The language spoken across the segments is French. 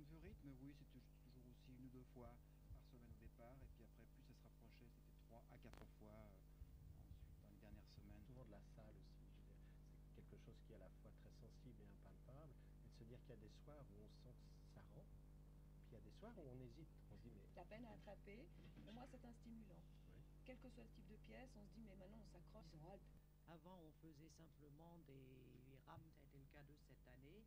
point de vue rythme, oui, c'était toujours aussi une ou deux fois par semaine au départ, et puis après, plus ça se rapprochait, c'était 3 à 4 fois ensuite dans les dernières semaines. Souvent de la salle aussi, je veux dire, c'est quelque chose qui est à la fois très sensible et impalpable, et de se dire qu'il y a des soirs où on sent que ça rend, puis il y a des soirs où on hésite, on se dit mais... La peine à attraper, pour moi c'est un stimulant. Oui. Quel que soit le type de pièce, on se dit mais maintenant on s'accroche. Avant, on faisait simplement des rames, ça a été le cas de cette année.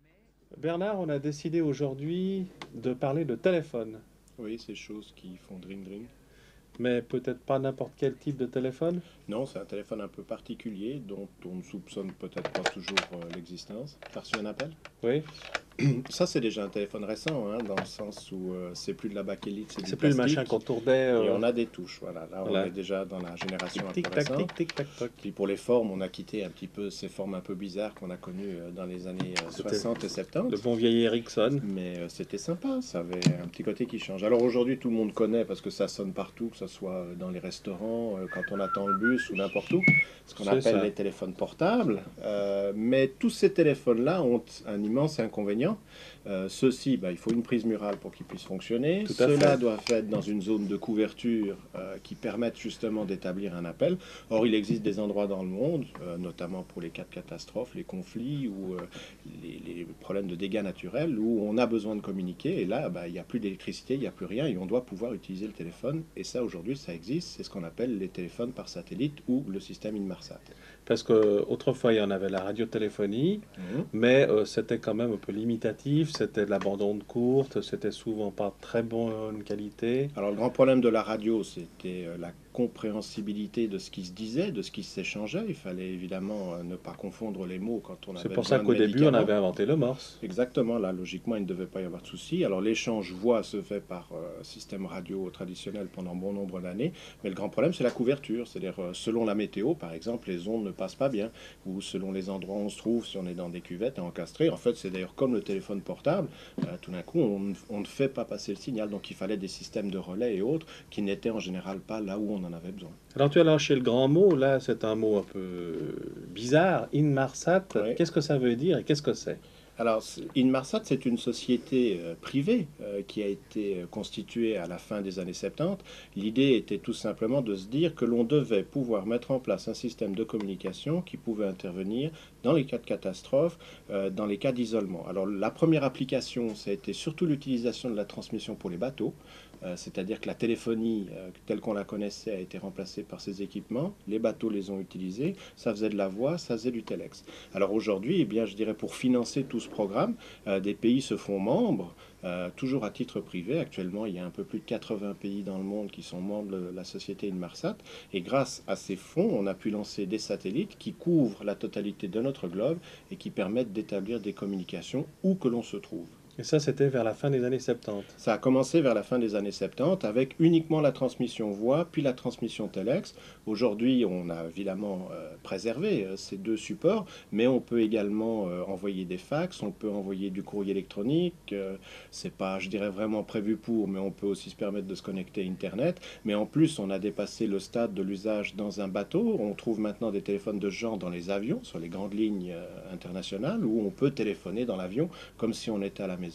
Mais Bernard, on a décidé aujourd'hui de parler de téléphone, Oui, ces choses qui font dring-dring. mais peut-être pas n'importe quel type de téléphone. Non, c'est un téléphone un peu particulier dont on ne soupçonne peut-être pas toujours l'existence. T'as reçu un appel? Oui, Ça, c'est déjà un téléphone récent, hein, dans le sens où c'est plus de la bakélite, c'est du c'est plus le plastique. machin qu'on tournait. Et on a des touches, voilà. Là, Voilà. on est déjà dans la génération un peu tic tac récente. tic tic tac toc. Puis pour les formes, on a quitté un petit peu ces formes un peu bizarres qu'on a connues dans les années 60 et 70. Le bon vieil Ericsson. Mais c'était sympa, ça avait un petit côté qui change. Alors aujourd'hui, tout le monde connaît parce que ça sonne partout, que ce soit dans les restaurants, quand on attend le bus ou n'importe où, ce qu'on C'est appelle ça. les téléphones portables. Mais tous ces téléphones-là ont un immense inconvénient. Ceux-ci, il faut une prise murale pour qu'ils puissent fonctionner. Tout à Ceux-là fait. doivent être dans une zone de couverture qui permettent justement d'établir un appel. Or, il existe des endroits dans le monde, notamment pour les cas de catastrophes, les conflits ou les problèmes de dégâts naturels, où on a besoin de communiquer. Et là, il n'y a plus d'électricité, il n'y a plus rien, et on doit pouvoir utiliser le téléphone. Et ça, aujourd'hui, ça existe. C'est ce qu'on appelle les téléphones par satellite ou le système Inmarsat. Parce qu'autrefois, il y en avait la radiotéléphonie, mais c'était quand même un peu limitatif. C'était de la bande onde courte, c'était souvent pas très bonne qualité. Alors, le grand problème de la radio, c'était la compréhensibilité de ce qui se disait, de ce qui s'échangeait. Il fallait évidemment ne pas confondre les mots quand on avait C'est pour ça besoin qu'au de début, on médicaments. avait inventé le morse. Exactement, là, logiquement, il ne devait pas y avoir de souci. Alors, l'échange voix se fait par système radio traditionnel pendant bon nombre d'années, mais le grand problème, c'est la couverture. C'est-à-dire, selon la météo, par exemple, les ondes ne passent pas bien, ou selon les endroits où on se trouve, si on est dans des cuvettes encastrées. En fait, c'est d'ailleurs comme le téléphone portable, tout d'un coup, on ne fait pas passer le signal. Donc, il fallait des systèmes de relais et autres qui n'étaient en général pas là où on en avait besoin. Alors tu as lâché le grand mot, là c'est un mot un peu bizarre, Inmarsat. Ouais. Qu'est-ce que ça veut dire et qu'est-ce que c'est? Alors, Inmarsat, c'est une société privée qui a été constituée à la fin des années 70. L'idée était tout simplement de se dire que l'on devait pouvoir mettre en place un système de communication qui pouvait intervenir dans les cas de catastrophe, dans les cas d'isolement. Alors, la première application, ça a été surtout l'utilisation de la transmission pour les bateaux. C'est-à-dire que la téléphonie telle qu'on la connaissait a été remplacée par ces équipements. Les bateaux les ont utilisés. Ça faisait de la voix, ça faisait du téléx. Alors aujourd'hui, eh bien, je dirais pour financer tout ce programme, des pays se font membres, toujours à titre privé. Actuellement, il y a un peu plus de 80 pays dans le monde qui sont membres de la société Inmarsat. Et grâce à ces fonds, on a pu lancer des satellites qui couvrent la totalité de notre globe et qui permettent d'établir des communications où que l'on se trouve. Et ça c'était vers la fin des années 70. Ça a commencé vers la fin des années 70 avec uniquement la transmission voix, puis la transmission téléx. Aujourd'hui, on a évidemment préservé ces deux supports, mais on peut également envoyer des fax, on peut envoyer du courrier électronique. C'est pas, je dirais, vraiment prévu pour, mais on peut aussi se permettre de se connecter à Internet. Mais en plus, on a dépassé le stade de l'usage dans un bateau. On trouve maintenant des téléphones de ce genre dans les avions, sur les grandes lignes internationales, où on peut téléphoner dans l'avion comme si on était à la maison.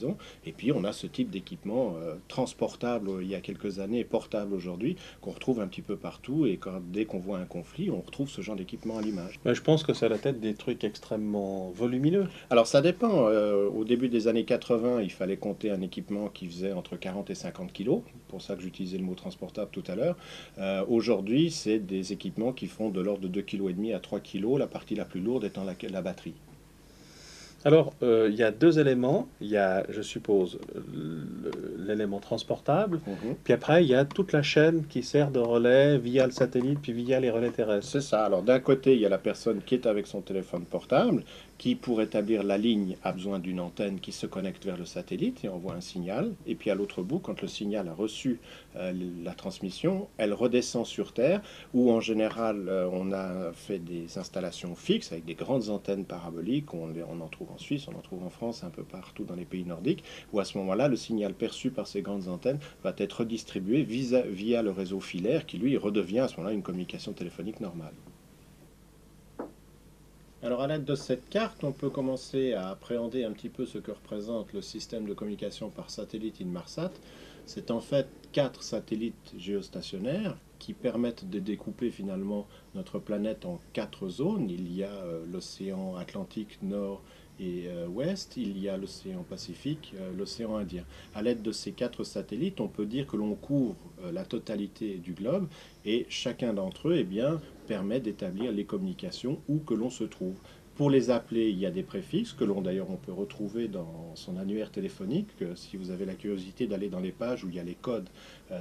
Et puis on a ce type d'équipement transportable il y a quelques années, portable aujourd'hui, qu'on retrouve un petit peu partout. Et dès qu'on voit un conflit, on retrouve ce genre d'équipement à l'image. Mais je pense que c'est la tête des trucs extrêmement volumineux. Alors ça dépend. Au début des années 80, il fallait compter un équipement qui faisait entre 40 et 50 kilos. C'est pour ça que j'utilisais le mot transportable tout à l'heure. Aujourd'hui, c'est des équipements qui font de l'ordre de 2,5 kg à 3 kg, la partie la plus lourde étant la batterie. Alors, il y a deux éléments. Il y a, je suppose, l'élément transportable, puis après, il y a toute la chaîne qui sert de relais via le satellite, puis via les relais terrestres. C'est ça. Alors, d'un côté, il y a la personne qui est avec son téléphone portable, qui, pour établir la ligne, a besoin d'une antenne qui se connecte vers le satellite et envoie un signal. Et puis, à l'autre bout, quand le signal a reçu la transmission, elle redescend sur Terre, où, en général, on a fait des installations fixes avec des grandes antennes paraboliques. On en trouve en Suisse, on en trouve en France, un peu partout dans les pays nordiques, où à ce moment-là, le signal perçu par ces grandes antennes va être redistribué via le réseau filaire, qui lui redevient à ce moment-là une communication téléphonique normale. Alors à l'aide de cette carte, on peut commencer à appréhender un petit peu ce que représente le système de communication par satellite Inmarsat. C'est en fait 4 satellites géostationnaires qui permettent de découper finalement notre planète en 4 zones. Il y a l'océan Atlantique Nord et ouest, il y a l'océan Pacifique, l'océan Indien. À l'aide de ces 4 satellites, on peut dire que l'on couvre la totalité du globe et chacun d'entre eux permet d'établir les communications où que l'on se trouve. Pour les appeler, il y a des préfixes que l'on d'ailleurs on peut retrouver dans son annuaire téléphonique. Si vous avez la curiosité d'aller dans les pages où il y a les codes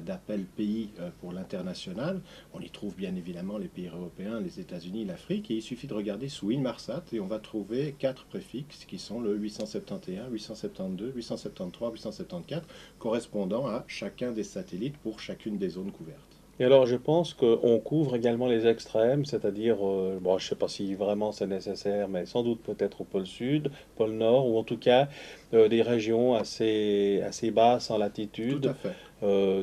d'appel pays pour l'international, on y trouve bien évidemment les pays européens, les États-Unis, l'Afrique, et il suffit de regarder sous Inmarsat et on va trouver 4 préfixes qui sont le 871, 872, 873, 874, correspondant à chacun des satellites pour chacune des zones couvertes. Et alors, je pense qu'on couvre également les extrêmes, c'est-à-dire, bon, je ne sais pas si vraiment c'est nécessaire, mais sans doute peut-être au pôle sud, pôle nord, ou en tout cas des régions assez basses en latitude. Tout à fait.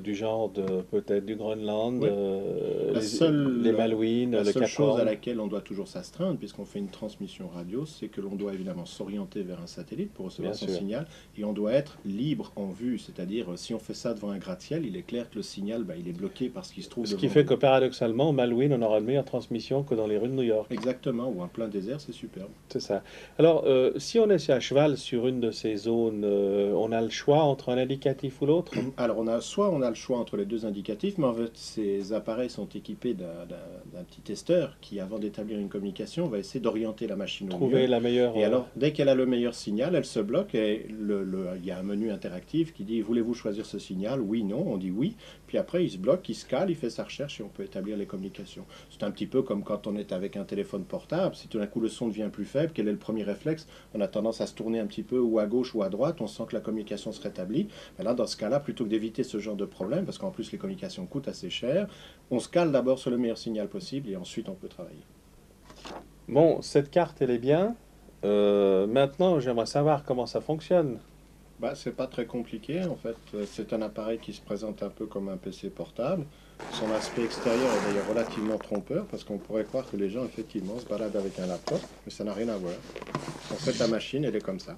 Du genre peut-être du Groenland, Oui. les Malouines, La le seule Cap chose Horn. à laquelle on doit toujours s'astreindre, puisqu'on fait une transmission radio, c'est que l'on doit évidemment s'orienter vers un satellite pour recevoir Bien son sûr. signal, et on doit être libre en vue, c'est-à-dire si on fait ça devant un gratte-ciel, il est clair que le signal il est bloqué parce qu'il se trouve Ce devant qui fait nous. que paradoxalement, Malouine, on aura une meilleure transmission que dans les rues de New York. Exactement, ou en plein désert, c'est superbe. C'est ça. Alors, si on est à cheval sur une de ces zones, on a le choix entre un indicatif ou l'autre? Alors, on a le choix entre les deux indicatifs, mais en fait, ces appareils sont équipés d'un petit testeur qui, avant d'établir une communication, va essayer d'orienter la machine au Trouver mieux. la meilleure. Et alors, dès qu'elle a le meilleur signal, elle se bloque et il y a un menu interactif qui dit « Voulez-vous choisir ce signal ?» Oui, non, on dit oui. Puis après, il se bloque, il se cale, il fait sa recherche et on peut établir les communications. C'est un petit peu comme quand on est avec un téléphone portable. Si tout d'un coup le son devient plus faible, quel est le premier réflexe? On a tendance à se tourner un petit peu ou à gauche ou à droite, on sent que la communication se rétablit. Mais là, dans ce cas-là, plutôt que d'éviter ce genre de problème, parce qu'en plus les communications coûtent assez cher, on se cale d'abord sur le meilleur signal possible et ensuite on peut travailler. Bon, cette carte, elle est bien. Maintenant, j'aimerais savoir comment ça fonctionne. C'est pas très compliqué en fait. C'est un appareil qui se présente un peu comme un PC portable. Son aspect extérieur est d'ailleurs relativement trompeur parce qu'on pourrait croire que les gens effectivement se baladent avec un laptop, mais ça n'a rien à voir. En fait, la machine, elle est comme ça.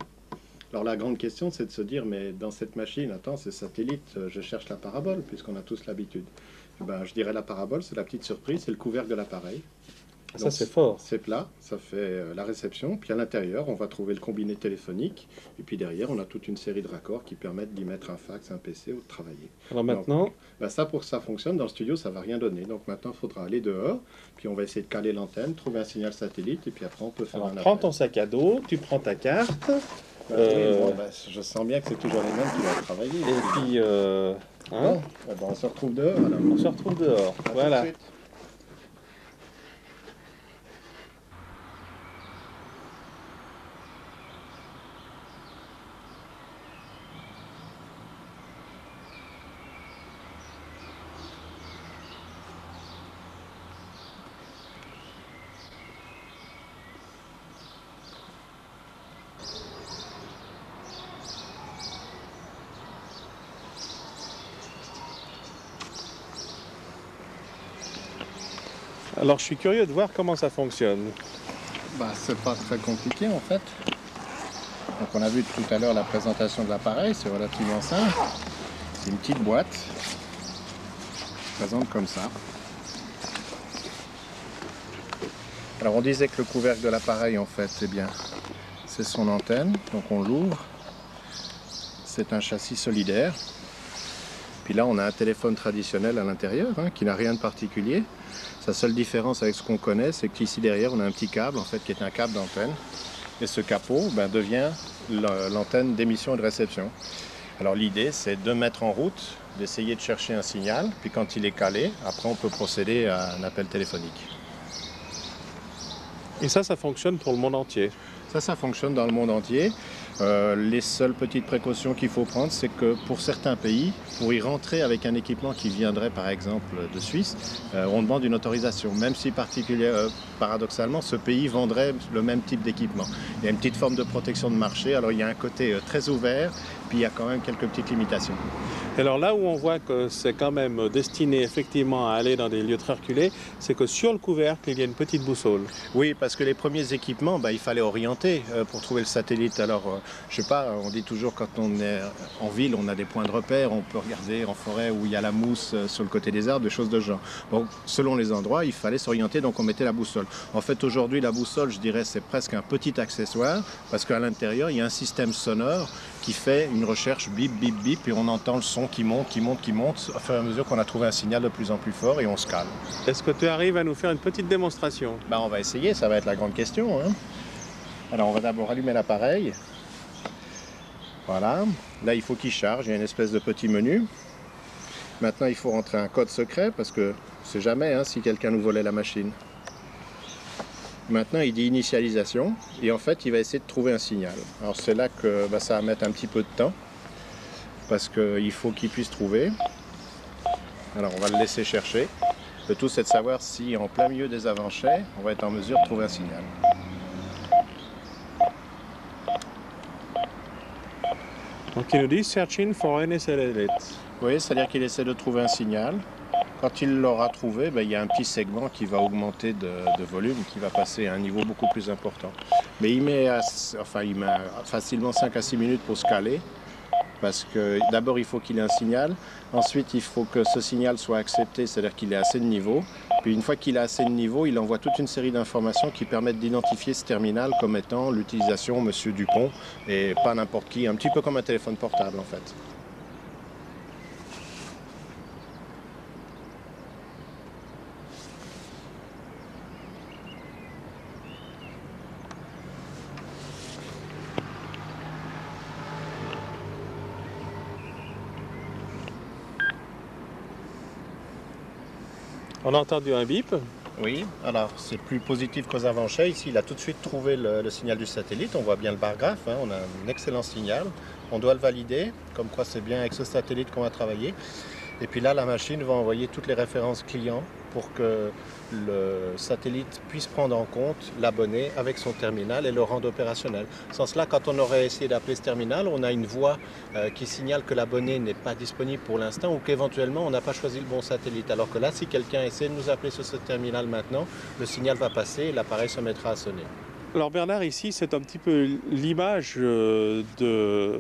Alors la grande question, c'est de se dire, mais dans cette machine, attends, c'est satellite, je cherche la parabole, puisqu'on a tous l'habitude. Je dirais la parabole, c'est la petite surprise, c'est le couvercle de l'appareil. Ça, Donc, c'est fort. C'est plat, ça fait la réception, puis à l'intérieur, on va trouver le combiné téléphonique, et puis derrière, on a toute une série de raccords qui permettent d'y mettre un fax, un PC ou de travailler. Alors maintenant, Ça, pour que ça fonctionne, dans le studio, ça va rien donner. Donc maintenant, il faudra aller dehors, puis on va essayer de caler l'antenne, trouver un signal satellite, et puis après, on peut faire alors, un prends appel. ton sac à dos, tu prends ta carte, Oui, je sens bien que c'est toujours les mêmes qui vont travailler. et puis hein, On se retrouve dehors, alors. on se retrouve dehors. À tout de Voilà. suite. Alors, je suis curieux de voir comment ça fonctionne. C'est pas très compliqué en fait. Donc on a vu tout à l'heure la présentation de l'appareil, c'est relativement simple. C'est une petite boîte, qui se présente comme ça. Alors on disait que le couvercle de l'appareil en fait, c'est son antenne, donc on l'ouvre. C'est un châssis solidaire. Puis là on a un téléphone traditionnel à l'intérieur, qui n'a rien de particulier. Sa seule différence avec ce qu'on connaît, c'est qu'ici derrière, on a un petit câble, en fait, qui est un câble d'antenne. Et ce capot devient l'antenne d'émission et de réception. Alors l'idée, c'est de mettre en route, d'essayer de chercher un signal, puis quand il est calé, après on peut procéder à un appel téléphonique. Et ça fonctionne pour le monde entier. Ça fonctionne dans le monde entier. Les seules petites précautions qu'il faut prendre, c'est que pour certains pays, pour y rentrer avec un équipement qui viendrait par exemple de Suisse, on demande une autorisation, même si paradoxalement ce pays vendrait le même type d'équipement. Il y a une petite forme de protection de marché, alors il y a un côté très ouvert, puis il y a quand même quelques petites limitations. Alors là où on voit que c'est quand même destiné effectivement à aller dans des lieux très reculés, c'est que sur le couvercle, il y a une petite boussole. Oui, parce que les premiers équipements, il fallait orienter pour trouver le satellite. Alors, je sais pas, on dit toujours quand on est en ville, on a des points de repère, on peut regarder en forêt où il y a la mousse sur le côté des arbres, des choses de ce genre. Donc, selon les endroits, il fallait s'orienter, donc on mettait la boussole. En fait, aujourd'hui, la boussole, je dirais, c'est presque un petit accessoire, parce qu'à l'intérieur, il y a un système sonore qui fait une recherche bip, bip, bip, et on entend le son qui monte, qui monte, qui monte, au fur et à mesure qu'on a trouvé un signal de plus en plus fort et on se calme. Est-ce que tu arrives à nous faire une petite démonstration? On va essayer, ça va être la grande question, hein. Alors on va d'abord allumer l'appareil. Voilà, là il faut qu'il charge, il y a une espèce de petit menu. Maintenant il faut rentrer un code secret parce que on ne sait jamais si quelqu'un nous volait la machine. Maintenant il dit initialisation et en fait il va essayer de trouver un signal. Alors c'est là que ça va mettre un petit peu de temps parce qu'il faut qu'il puisse trouver. Alors on va le laisser chercher. Le tout c'est de savoir si en plein milieu des avancées on va être en mesure de trouver un signal. Donc il nous dit searching for any satellite. Oui, c'est-à-dire qu'il essaie de trouver un signal. Quand il l'aura trouvé, il y a un petit segment qui va augmenter de volume, qui va passer à un niveau beaucoup plus important. Mais il met facilement 5 à 6 minutes pour se caler, parce que d'abord il faut qu'il ait un signal, ensuite il faut que ce signal soit accepté, c'est-à-dire qu'il ait assez de niveau, puis une fois qu'il a assez de niveau, il envoie toute une série d'informations qui permettent d'identifier ce terminal comme étant l'utilisation Monsieur Dupont, et pas n'importe qui, un petit peu comme un téléphone portable en fait. On a entendu un bip. Oui, alors c'est plus positif qu'aux Avanchets. Ici, il a tout de suite trouvé le signal du satellite. On voit bien le bar graphe, on a un excellent signal. On doit le valider, comme quoi c'est bien avec ce satellite qu'on va travailler. Et puis là, la machine va envoyer toutes les références clients pour que le satellite puisse prendre en compte l'abonné avec son terminal et le rendre opérationnel. Sans cela, quand on aurait essayé d'appeler ce terminal, on a une voix qui signale que l'abonné n'est pas disponible pour l'instant ou qu'éventuellement on n'a pas choisi le bon satellite. Alors que là, si quelqu'un essaie de nous appeler sur ce terminal maintenant, le signal va passer et l'appareil se mettra à sonner. Alors Bernard, ici, c'est un petit peu l'image de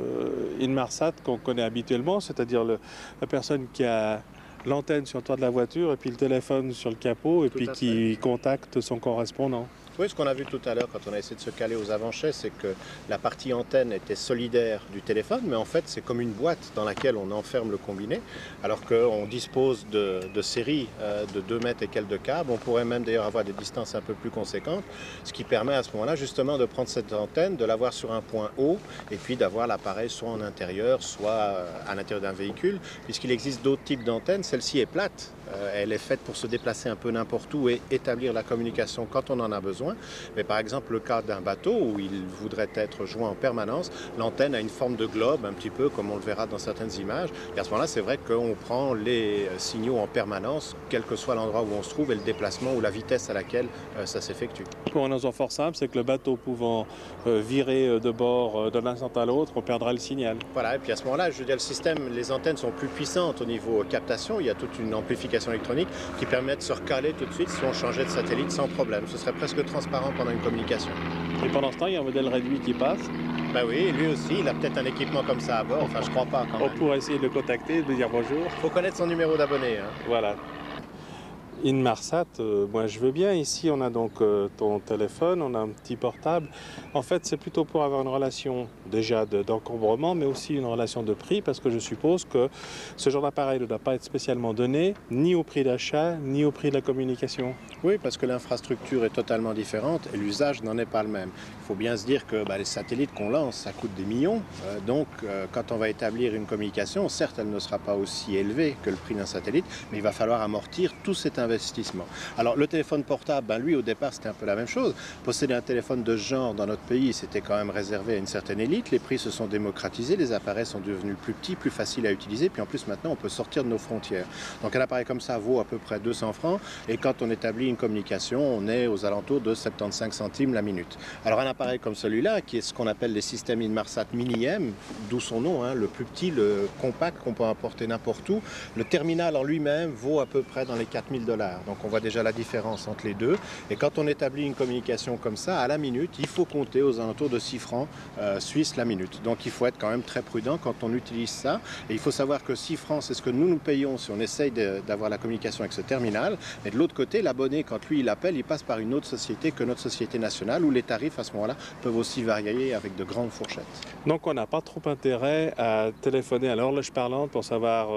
Inmarsat qu'on connaît habituellement, c'est-à-dire la personne qui a l'antenne sur le toit de la voiture et puis le téléphone sur le capot et puis qui contacte son correspondant. Oui, ce qu'on a vu tout à l'heure quand on a essayé de se caler aux Avanchets, c'est que la partie antenne était solidaire du téléphone, mais en fait c'est comme une boîte dans laquelle on enferme le combiné, alors qu'on dispose de séries de 2 mètres et quelques de câbles. On pourrait même d'ailleurs avoir des distances un peu plus conséquentes, ce qui permet à ce moment-là justement de prendre cette antenne, de l'avoir sur un point haut, et puis d'avoir l'appareil soit en intérieur, soit à l'intérieur d'un véhicule, puisqu'il existe d'autres types d'antennes. Celle-ci est plate, elle est faite pour se déplacer un peu n'importe où et établir la communication quand on en a besoin. Mais par exemple, le cas d'un bateau où il voudrait être joint en permanence, l'antenne a une forme de globe, un petit peu comme on le verra dans certaines images. Et à ce moment-là, c'est vrai qu'on prend les signaux en permanence, quel que soit l'endroit où on se trouve et le déplacement ou la vitesse à laquelle ça s'effectue. Pour une raison fort simple, c'est que le bateau pouvant virer de bord d'un instant à l'autre, on perdra le signal. Voilà, et puis à ce moment-là, je veux dire, le système, les antennes sont plus puissantes au niveau captation. Il y a toute une amplification électronique qui permet de se recaler tout de suite si on changeait de satellite sans problème. Ce serait presque transparent pendant une communication. Et pendant ce temps, il y a un modèle réduit qui passe. Ben oui, lui aussi, il a peut-être un équipement comme ça à bord. Enfin, je crois pas quand même. On pourrait essayer de le contacter, de lui dire bonjour. Il faut connaître son numéro d'abonné. Voilà. Inmarsat, moi je veux bien. Ici, on a donc ton téléphone, on a un petit portable. En fait, c'est plutôt pour avoir une relation déjà d'encombrement, mais aussi une relation de prix, parce que je suppose que ce genre d'appareil ne doit pas être spécialement donné, ni au prix d'achat, ni au prix de la communication. Oui, parce que l'infrastructure est totalement différente et l'usage n'en est pas le même. Il faut bien se dire que les satellites qu'on lance, ça coûte des millions. Donc, quand on va établir une communication, certes, elle ne sera pas aussi élevée que le prix d'un satellite, mais il va falloir amortir tout cet investissement d'investissement. Alors le téléphone portable, ben, lui au départ c'était un peu la même chose. Posséder un téléphone de ce genre dans notre pays, c'était quand même réservé à une certaine élite. Les prix se sont démocratisés, les appareils sont devenus plus petits, plus faciles à utiliser, puis en plus maintenant on peut sortir de nos frontières. Donc un appareil comme ça vaut à peu près 200 francs, et quand on établit une communication, on est aux alentours de 75 centimes la minute. Alors un appareil comme celui-là, qui est ce qu'on appelle les systèmes Inmarsat Mini-M, d'où son nom, hein, le plus petit, le compact qu'on peut emporter n'importe où, le terminal en lui-même vaut à peu près dans les 4000 $. Donc on voit déjà la différence entre les deux. Et quand on établit une communication comme ça, à la minute, il faut compter aux alentours de 6 francs suisses la minute. Donc il faut être quand même très prudent quand on utilise ça. Et il faut savoir que 6 francs, c'est ce que nous payons si on essaye d'avoir la communication avec ce terminal. Et de l'autre côté, l'abonné, quand lui il appelle, il passe par une autre société que notre société nationale, où les tarifs à ce moment-là peuvent aussi varier avec de grandes fourchettes. Donc on n'a pas trop intérêt à téléphoner à l'horloge parlante pour savoir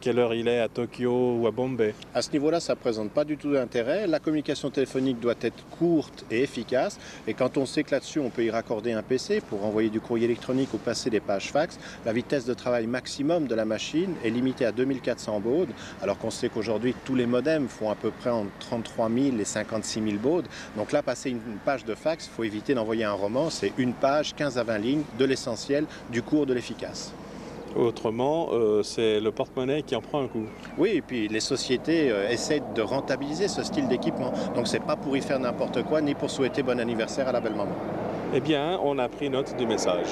quelle heure il est à Tokyo ou à Bombay. À ce niveau-là, ça ne présente pas du tout d'intérêt. La communication téléphonique doit être courte et efficace. Et quand on sait que là-dessus, on peut y raccorder un PC pour envoyer du courrier électronique ou passer des pages fax, la vitesse de travail maximum de la machine est limitée à 2400 bauds, alors qu'on sait qu'aujourd'hui, tous les modems font à peu près entre 33 000 et 56 000 bauds. Donc là, passer une page de fax, il faut éviter d'envoyer un roman. C'est une page, 15 à 20 lignes, de l'essentiel, du court, de l'efficace. Autrement, c'est le porte-monnaie qui en prend un coup. Oui, et puis les sociétés essaient de rentabiliser ce style d'équipement. Donc c'est pas pour y faire n'importe quoi, ni pour souhaiter bon anniversaire à la belle maman. Eh bien, on a pris note du message.